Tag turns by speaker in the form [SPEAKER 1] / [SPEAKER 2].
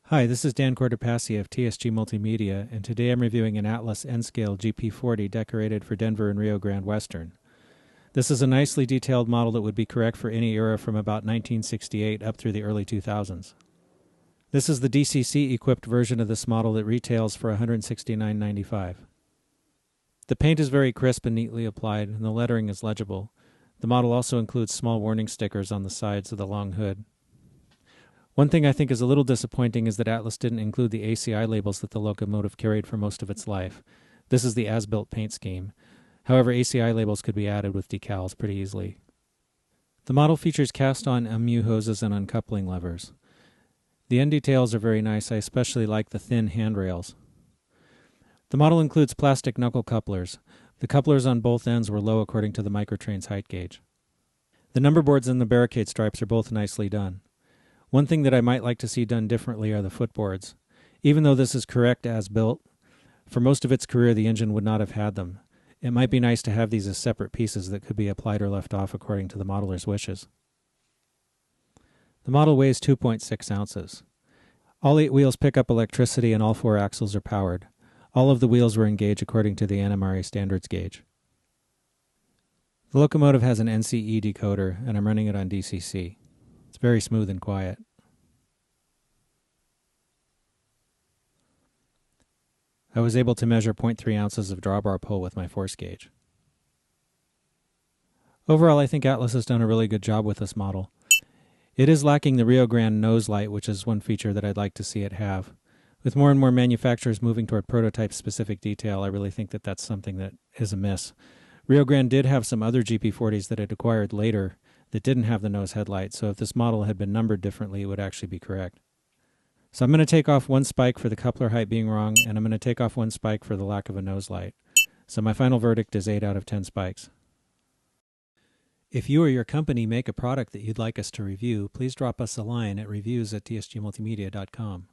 [SPEAKER 1] Hi, this is Dan Cortopassi of TSG Multimedia, and today I'm reviewing an Atlas N Scale GP40 decorated for Denver and Rio Grande Western. This is a nicely detailed model that would be correct for any era from about 1968 up through the early 2000s. This is the DCC equipped version of this model that retails for $169.95. The paint is very crisp and neatly applied, and the lettering is legible. The model also includes small warning stickers on the sides of the long hood. One thing I think is a little disappointing is that Atlas didn't include the ACI labels that the locomotive carried for most of its life. This is the as-built paint scheme. However, ACI labels could be added with decals pretty easily. The model features cast-on MU hoses and uncoupling levers. The end details are very nice. I especially like the thin handrails. The model includes plastic knuckle couplers. The couplers on both ends were low according to the microtrain's height gauge. The number boards and the barricade stripes are both nicely done. One thing that I might like to see done differently are the footboards. Even though this is correct as built, for most of its career the engine would not have had them. It might be nice to have these as separate pieces that could be applied or left off according to the modeler's wishes. The model weighs 2.6 ounces. All 8 wheels pick up electricity and all 4 axles are powered. All of the wheels were engaged according to the NMRA standards gauge. The locomotive has an NCE decoder and I'm running it on DCC. It's very smooth and quiet. I was able to measure 0.3 ounces of drawbar pull with my force gauge. Overall, I think Atlas has done a really good job with this model. It is lacking the Rio Grande nose light, which is one feature that I'd like to see it have. With more and more manufacturers moving toward prototype-specific detail, I really think that that's something that is a miss. Rio Grande did have some other GP40s that it acquired later that didn't have the nose headlight, so if this model had been numbered differently, it would actually be correct. So I'm going to take off one spike for the coupler height being wrong, and I'm going to take off one spike for the lack of a nose light. So my final verdict is 8 out of 10 spikes. If you or your company make a product that you'd like us to review, please drop us a line at reviews@tsgmultimedia.com.